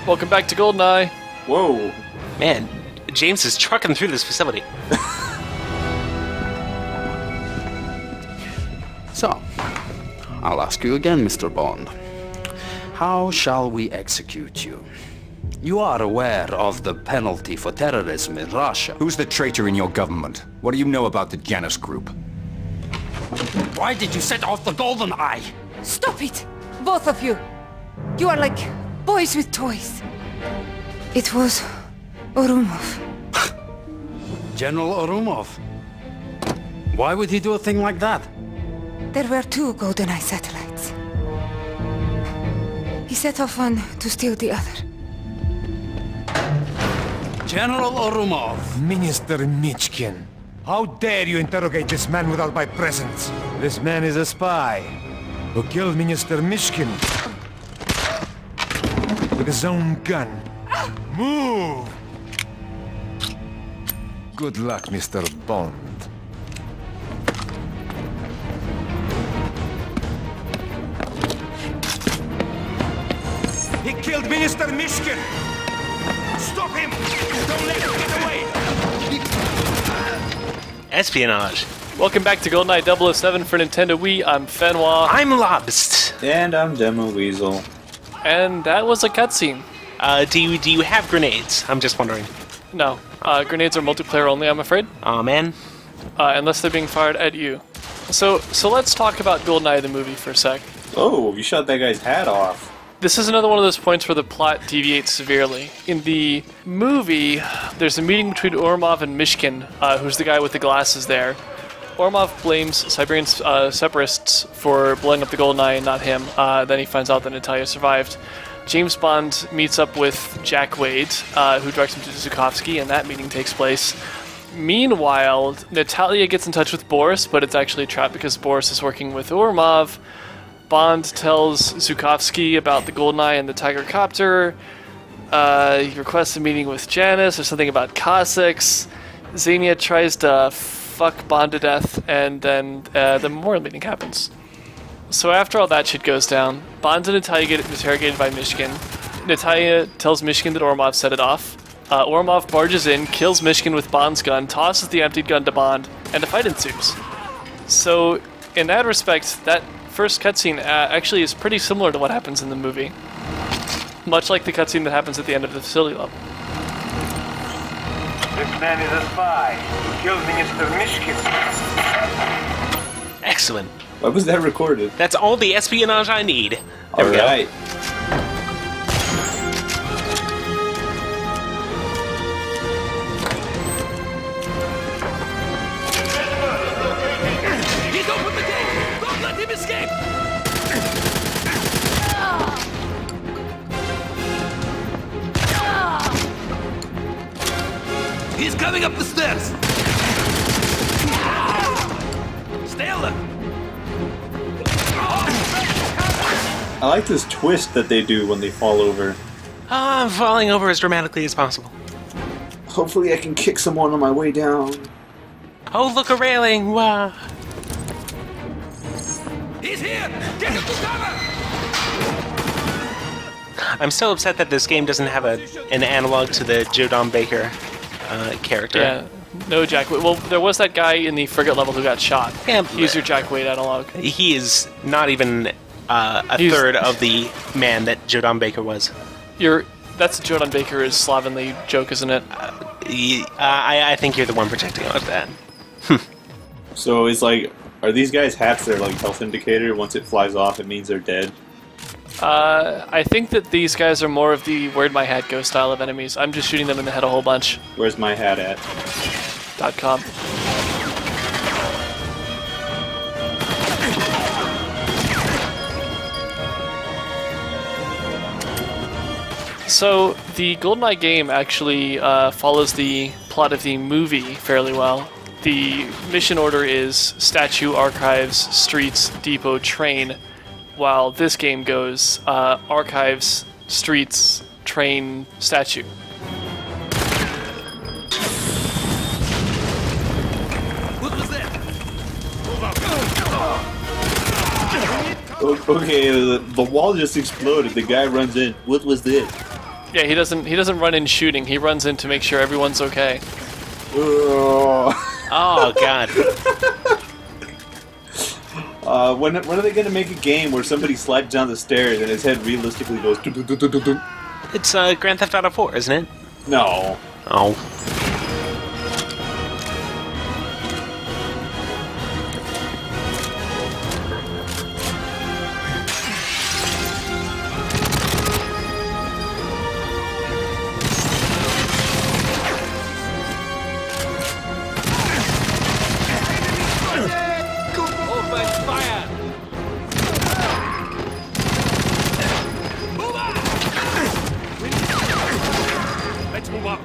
Welcome back to GoldenEye. Whoa. Man, James is trucking through this facility. So, I'll ask you again, Mr. Bond. How shall we execute you? You are aware of the penalty for terrorism in Russia. Who's the traitor in your government? What do you know about the Janus Group? Why did you set off the GoldenEye? Stop it! Both of you! You are like boys with toys. It was Orumov. General Orumov? Why would he do a thing like that? There were 2 GoldenEye satellites. He set off one to steal the other. General Orumov. Minister Michkin, how dare you interrogate this man without my presence? This man is a spy who killed Minister Mishkin with his own gun. Move! Good luck, Mr. Bond. He killed Minister Mishkin! Stop him! Don't let him get away! Espionage. Welcome back to GoldenEye 007 for Nintendo Wii. I'm Fenwa. I'm Lobst. And I'm Demo Weasel. And that was a cutscene. Do you have grenades? I'm just wondering. No. Grenades are multiplayer only, I'm afraid. Aw, man. Unless they're being fired at you. So let's talk about GoldenEye the movie for a sec. Oh, you shot that guy's hat off. This is another one of those points where the plot deviates severely. In the movie, there's a meeting between Orumov and Mishkin, who's the guy with the glasses there. Orumov blames Siberian separatists for blowing up the GoldenEye and not him. Then he finds out that Natalia survived. James Bond meets up with Jack Wade, who directs him to Zukovsky, and that meeting takes place. Meanwhile, Natalia gets in touch with Boris, but it's actually a trap because Boris is working with Orumov. Bond tells Zukovsky about the GoldenEye and the Tiger Copter. He requests a meeting with Janus or something about Cossacks. Xenia tries to fuck Bond to death, and then the memorial meeting happens. So after all that shit goes down, Bond and Natalia get interrogated by Mishkin. Natalia tells Mishkin that Orumov set it off. Orumov barges in, kills Mishkin with Bond's gun, tosses the emptied gun to Bond, and a fight ensues. So, in that respect, that first cutscene actually is pretty similar to what happens in the movie. Much like the cutscene that happens at the end of the facility level. This man is a spy who killed Minister Mishkin. Excellent. Why was that recorded? That's all the espionage I need. There we go. Alright. He's opened the gate! Don't let him escape! He's coming up the stairs! Stay alert! I like this twist that they do when they fall over. I'm falling over as dramatically as possible. Hopefully I can kick someone on my way down. Oh, look, a railing! Wow. He's here! Get him to cover! I'm still upset that this game doesn't have an analog to the Joe Don Baker character. Yeah, no Jack Wade. Well, there was that guy in the frigate level who got shot. Yeah, He's your Jack Wade analog. He is not even a third of the man that Joe Don Baker was. That's Jordan Baker's slovenly joke, isn't it? I think you're the one projecting on that. So it's like, are these guys' hats their like health indicator? Once it flies off, it means they're dead. I think that these guys are more of the "Where'd my hat go" style of enemies. I'm just shooting them in the head a whole bunch. Where's my hat at? .com. So the GoldenEye game actually follows the plot of the movie fairly well. The mission order is statue, archives, streets, depot, train, while this game goes archives, streets, train, statue. What was that? Okay, the wall just exploded. The guy runs in. What was this? Yeah, he doesn't run in shooting. He runs in to make sure everyone's okay. Oh God. When are they gonna make a game where somebody slides down the stairs and his head realistically goes? Dun, dun, dun, dun, dun, dun? It's Grand Theft Auto 4, isn't it? No. Oh. Open fire! Move out! Let's move out.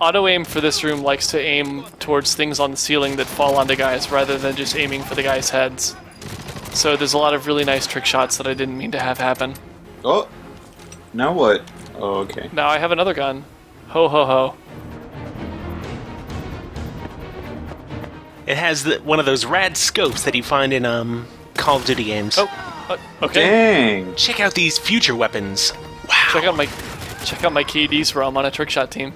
Auto aim for this room likes to aim towards things on the ceiling that fall onto guys rather than just aiming for the guys' heads. So there's a lot of really nice trick shots that I didn't mean to have happen. Oh. Now what? Oh, okay. Now I have another gun. Ho ho ho. It has one of those rad scopes that you find in Call of Duty games. Oh, okay. Dang. Check out these future weapons. Wow. Check out my KDs where I'm on a trick shot team.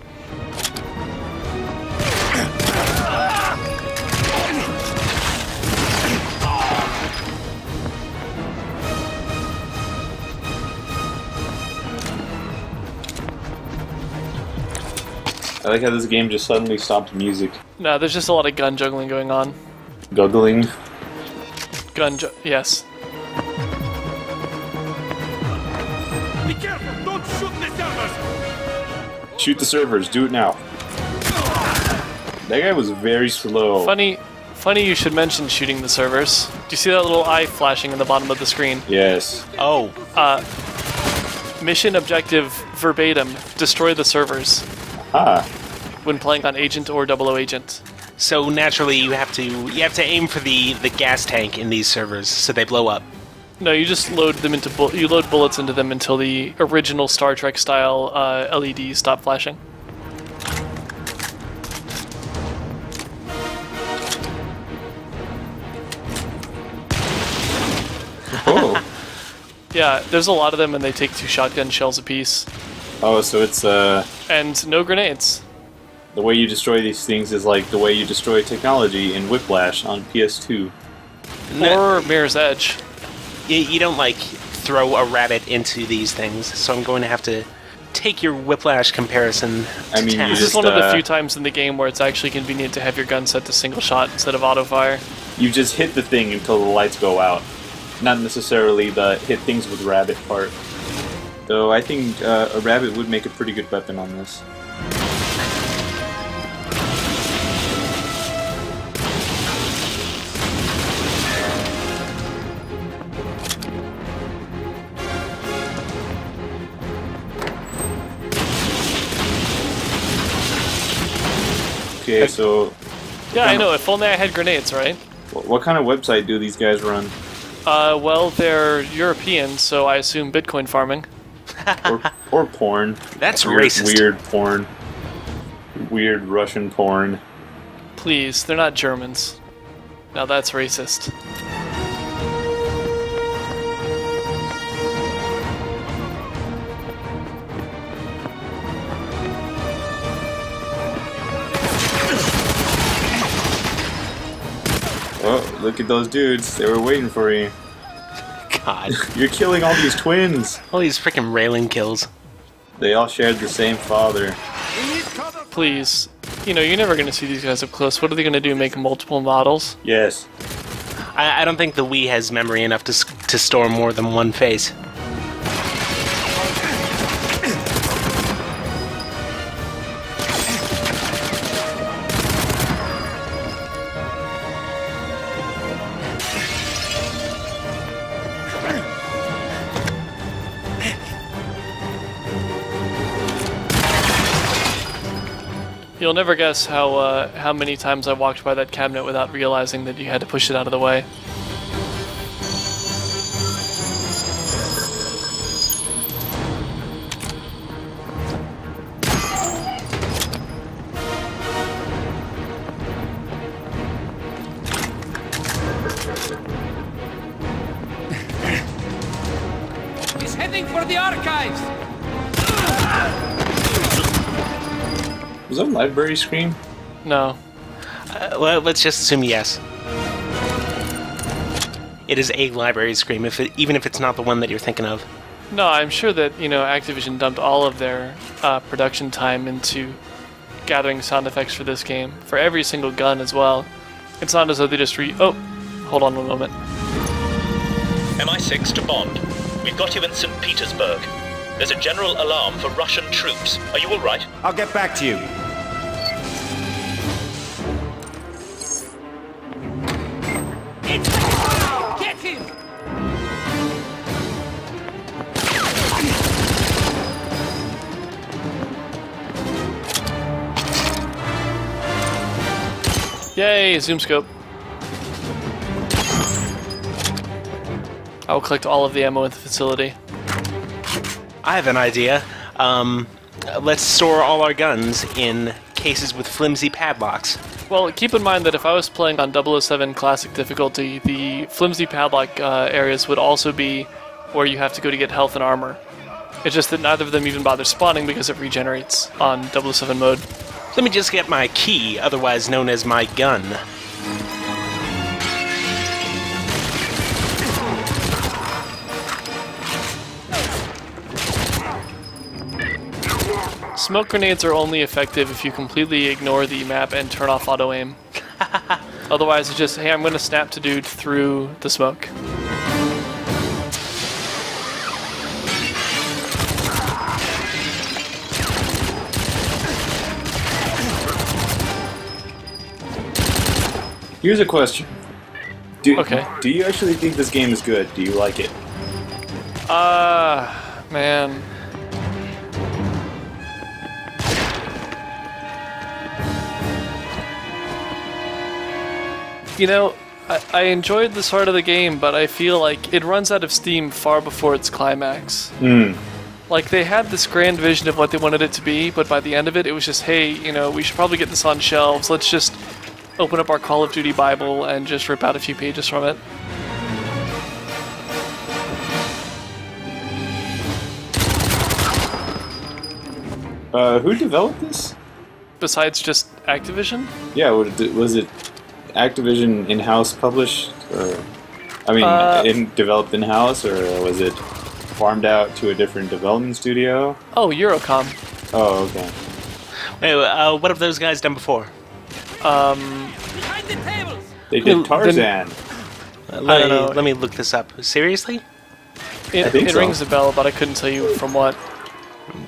I like how this game just suddenly stopped music. No, there's just a lot of gun juggling going on. Guggling. Yes. Be careful! Don't shoot the servers! Shoot the servers. Do it now. That guy was very slow. Funny you should mention shooting the servers. Do you see that little eye flashing in the bottom of the screen? Yes. Oh. Mission objective verbatim: destroy the servers. Ah. When playing on Agent or 00 Agent. So naturally, you have to aim for the gas tank in these servers so they blow up. No, you just load them into you load bullets into them until the original Star Trek style LEDs stop flashing. Oh. Yeah, there's a lot of them, and they take 2 shotgun shells apiece, Oh, so it's and no grenades. the way you destroy these things is like the way you destroy technology in Whiplash on PS2. Or Mirror's Edge. You don't like throw a rabbit into these things, so I'm going to have to take your Whiplash comparison. I mean, you This just is one of the few times in the game where it's actually convenient to have your gun set to single shot instead of auto fire. you just hit the thing until the lights go out, not necessarily the hit things with rabbit part. Though I think a rabbit would make a pretty good weapon on this. Okay, so Yeah, I know. If only I had grenades, right? what kind of website do these guys run? Well, they're European, so I assume Bitcoin farming. Or porn. That's weird, racist. Weird porn. Weird Russian porn. Please, they're not Germans. Now that's racist. Oh, look at those dudes. They were waiting for you. God. You're killing all these twins. All these freaking railing kills. They all shared the same father. Please. You know, you're never going to see these guys up close. What are they going to do, make multiple models? Yes. I don't think the Wii has memory enough to store more than one face. You'll never guess how many times I walked by that cabinet without realizing that you had to push it out of the way. He's heading for the archives! Was that a library screen? No. Well, let's just assume yes. It is a library scream, even if it's not the one that you're thinking of. No, I'm sure that, Activision dumped all of their production time into gathering sound effects for this game, for every single gun as well. It's not as though they just Oh, hold on one moment. MI6 to Bond. We've got you in St. Petersburg. There's a general alarm for Russian troops. Are you all right? I'll get back to you. Get him! Yay, zoom scope. I will collect all of the ammo in the facility. I have an idea. Let's store all our guns in cases with flimsy padlocks. Well, keep in mind that if I was playing on 007 Classic difficulty, the flimsy padlock areas would also be where you have to go to get health and armor. It's just that neither of them even bother spawning because it regenerates on 007 mode. Let me just get my key, otherwise known as my gun. Smoke grenades are only effective if you completely ignore the map and turn off auto-aim. Otherwise, it's just, hey, I'm going to snap to dude through the smoke. Here's a question. Do you actually think this game is good? Do you like it? Man. I enjoyed the start of the game, but I feel like it runs out of steam far before its climax. Like, they had this grand vision of what they wanted it to be, but by the end of it, it was just, hey, we should probably get this on shelves. Let's just open up our Call of Duty Bible and just rip out a few pages from it. Who developed this? Besides just Activision? Yeah, was it Activision in-house published? Or, developed in-house, or was it farmed out to a different development studio? Oh, Eurocom. Oh, okay. Wait, what have those guys done before? Behind the tables! They did Tarzan. Let me look this up. Seriously? It rings a bell, but I couldn't tell you from what.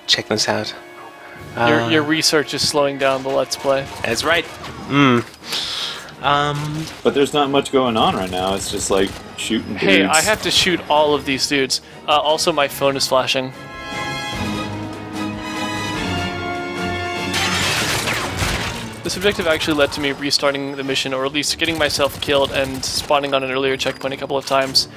Check this out. Your research is slowing down the Let's Play. That's right. But there's not much going on right now. It's just like shooting dudes. Hey, I have to shoot all of these dudes. Also, my phone is flashing. This objective actually led to me restarting the mission, or at least getting myself killed and spawning on an earlier checkpoint a couple of times.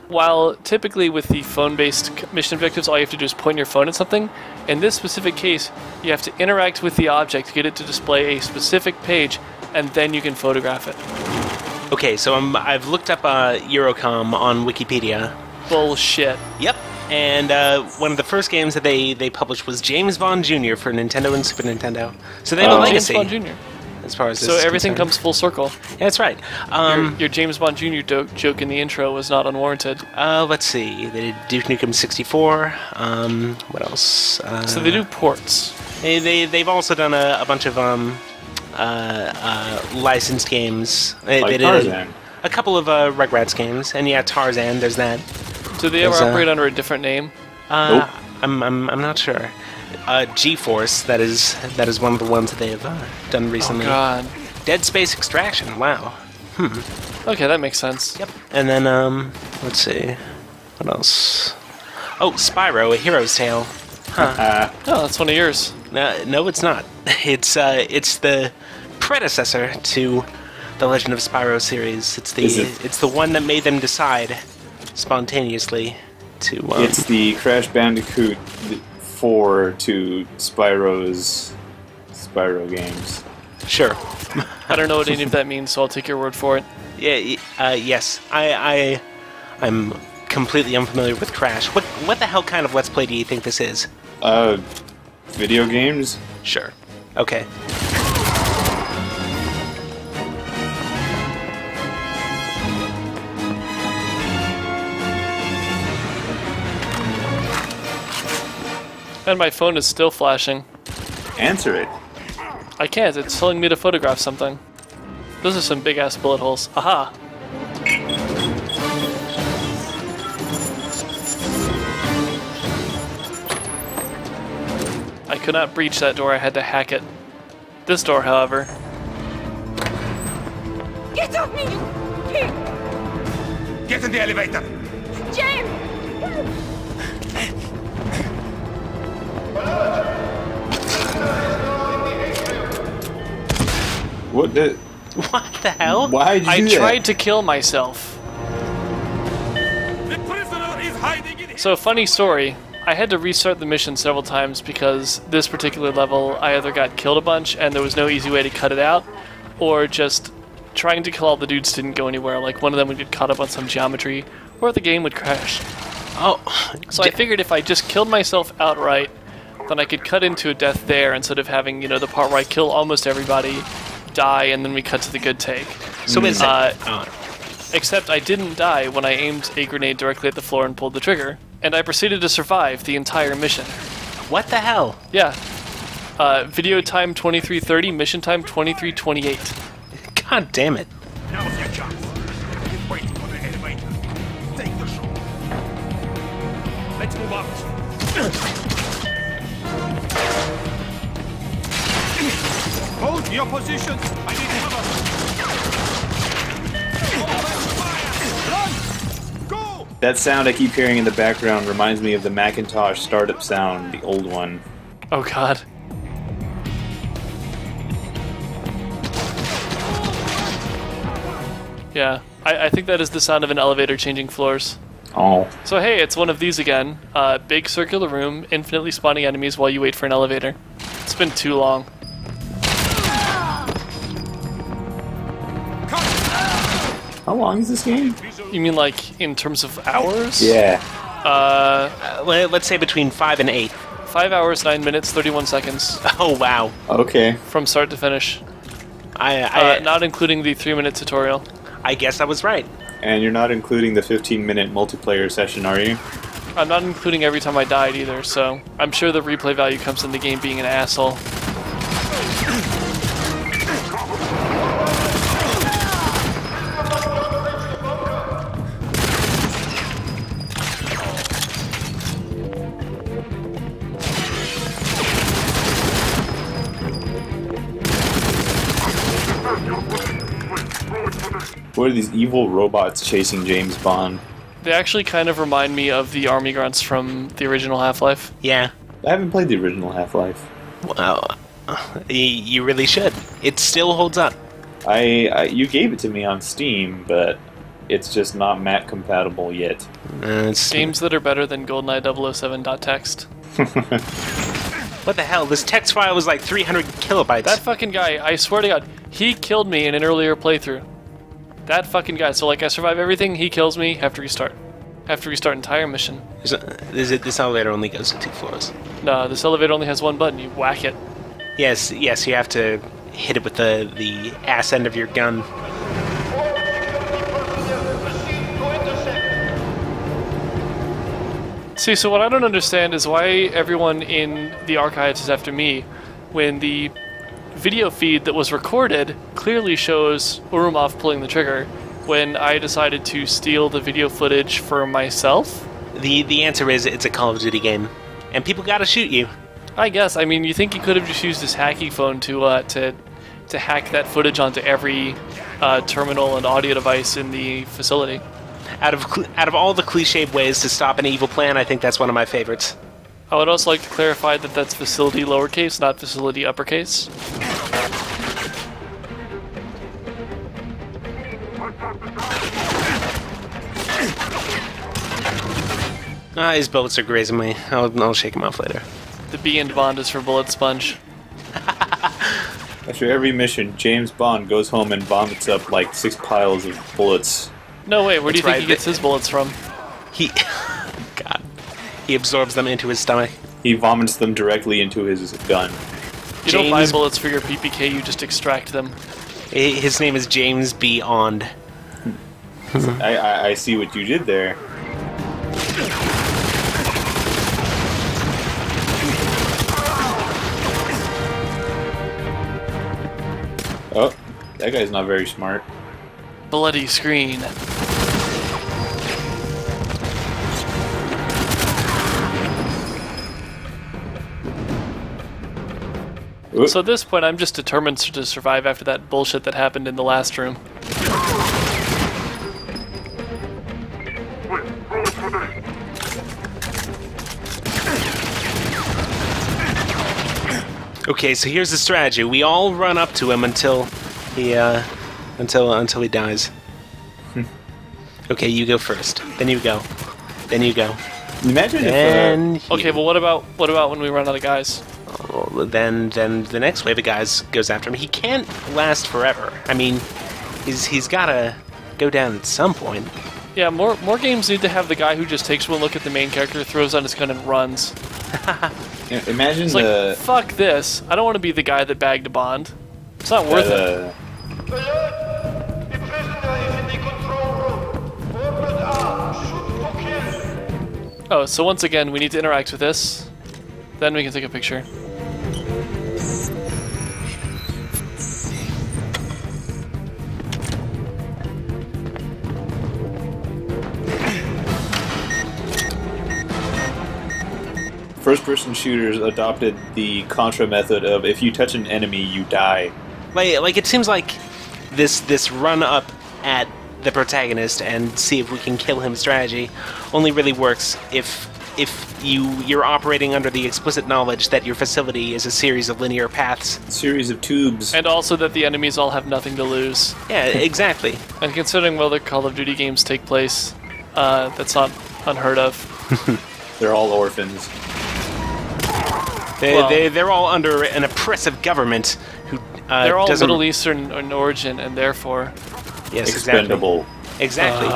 While typically with the phone-based mission objectives, all you have to do is point your phone at something, in this specific case, you have to interact with the object to get it to display a specific page, and then you can photograph it. Okay, so I've looked up Eurocom on Wikipedia. Bullshit. Yep. And one of the first games that they published was James Bond Jr. for Nintendo and Super Nintendo. So they have a legacy. James Bond Jr. As far as this so is everything concerned. comes full circle. Yeah, that's right. Your James Bond Jr. joke in the intro was not unwarranted. Let's see. They did Duke Nukem 64. What else? So they do ports. They've also done a bunch of licensed games. They did Tarzan. a couple of Rugrats games, and yeah, Tarzan. There's that. Do they ever operate under a different name? Nope. I'm not sure. G-Force. That is one of the ones that they have done recently. Oh God. Dead Space Extraction. Wow. Okay, that makes sense. Yep. And then let's see. What else? Oh, Spyro: A Hero's Tale. Oh, that's one of yours. No, it's not. It's the predecessor to the Legend of Spyro series. It's the one that made them decide spontaneously to. It's the Crash Bandicoot 4 to Spyro's Spyro games. Sure. I don't know what any of that means, so I'll take your word for it. Yeah. Yes. I'm completely unfamiliar with Crash. What the hell kind of Let's Play do you think this is? Video games? Sure. Okay. And my phone is still flashing. Answer it. I can't, it's telling me to photograph something. Those are some big ass bullet holes. Aha! I could not breach that door, I had to hack it. This door, however. Get off me, you pig! Get in the elevator! James! What the? What the hell? Why did you I do that? tried to kill myself. The prisoner is hiding in here. So, funny story. I had to restart the mission several times because this particular level, I either got killed a bunch and there was no easy way to cut it out, or just trying to kill all the dudes didn't go anywhere. Like, one of them would get caught up on some geometry, or the game would crash. Oh. So I figured if I just killed myself outright, then I could cut into a death there instead of having, you know, the part where I kill almost everybody, die, and then we cut to the good take. So wait a second. Except I didn't die when I aimed a grenade directly at the floor and pulled the trigger. And I proceeded to survive the entire mission. What the hell? Yeah. Video time 23:30, mission time 23:28. God damn it. Now's your chance. Keep waiting for the elevator. Take the shot. Let's move out. Hold your positions. I need cover. Run! Go! That sound I keep hearing in the background reminds me of the Macintosh startup sound, the old one. Oh god. Yeah, I think that is the sound of an elevator changing floors. Oh. So hey, it's one of these again. Big circular room, infinitely spawning enemies while you wait for an elevator. It's been too long. How long is this game? You mean like in terms of hours? Yeah. Let's say between 5 and 8. 5 hours, 9 minutes, 31 seconds Oh, wow. Okay. from start to finish. I Not including the 3-minute tutorial. I guess I was right. And you're not including the 15-minute multiplayer session, are you? I'm not including every time I died either, so I'm sure the replay value comes in the game being an asshole. What are these evil robots chasing James Bond? They actually kind of remind me of the army grunts from the original Half-Life. Yeah. I haven't played the original Half-Life. Well, you really should. It still holds up. You gave it to me on Steam, but it's just not Mac compatible yet. Games that are better than GoldenEye 007.txt. What the hell? This text file was like 300 kilobytes. That fucking guy, I swear to God, he killed me in an earlier playthrough. That fucking guy. So, like, I survive everything, he kills me, have to restart. Have to restart entire mission. This elevator only goes to 2 floors. No, this elevator only has one button, you whack it. Yes, you have to hit it with the ass end of your gun. See, so what I don't understand is why everyone in the archives is after me when the video feed that was recorded clearly shows Urumov pulling the trigger when I decided to steal the video footage for myself. The answer is it's a Call of Duty game, and people gotta shoot you. I guess. I mean, you think he could have just used his hacking phone to hack that footage onto every terminal and audio device in the facility. Out of all the cliched ways to stop an evil plan, I think that's one of my favorites. I would also like to clarify that that's facility lowercase, not facility uppercase. His bullets are grazing me. I'll shake him off later. The B in Bond is for bullet sponge. After every mission, James Bond goes home and vomits up like 6 piles of bullets. No, wait, where do you That's think he gets his bullets from? God. He absorbs them into his stomach. He vomits them directly into his gun. You don't buy bullets for your PPK, you just extract them. His name is James Beyond. I see what you did there. Oh, that guy's not very smart. Bloody screen. Oop. So at this point, I'm just determined to survive after that bullshit that happened in the last room. Okay, so here's the strategy. We all run up to him until he dies. Okay, you go first. Then you go. Then you go. Imagine Then if... Okay, but what about when we run out of guys? well, then the next wave of guys goes after him. He can't last forever. I mean, he's gotta go down at some point. Yeah, more games need to have the guy who just takes one look at the main character, throws on his gun, and runs. Imagine It's like, fuck this. I don't want to be the guy that bagged a bond. It's not worth it. Oh, so once again, we need to interact with this. Then we can take a picture. First-person shooters adopted the Contra method of if you touch an enemy, you die. Like it seems like this run up at the protagonist and see if we can kill him strategy only really works if you're operating under the explicit knowledge that your facility is a series of linear paths. Series of tubes. And also that the enemies all have nothing to lose. Yeah, exactly. And considering where the Call of Duty games take place, that's not unheard of. They're all orphans. They're all under an oppressive government who they're all doesn't... Middle Eastern in origin, and therefore... Yes, expendable. Exactly.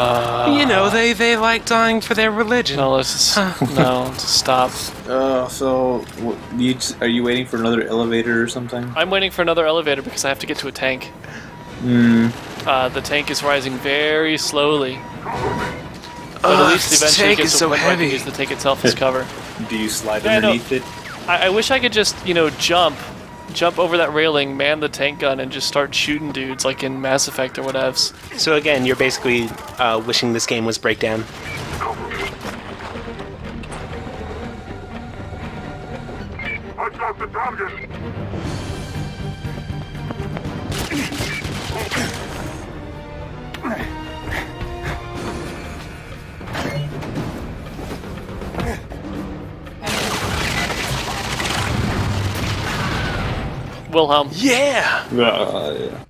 You know, they like dying for their religion. No, let's just... no, just stop. So... are you waiting for another elevator or something? I'm waiting for another elevator because I have to get to a tank. The tank is rising very slowly. But at least eventually it gets to a point where I can use the tank itself as cover. Do you slide underneath it? I wish I could just, jump over that railing, man the tank gun, and just start shooting dudes like in Mass Effect or whatevs. So again, you're basically wishing this game was Breakdown. I got the target. Wilhelm. Yeah! Yeah.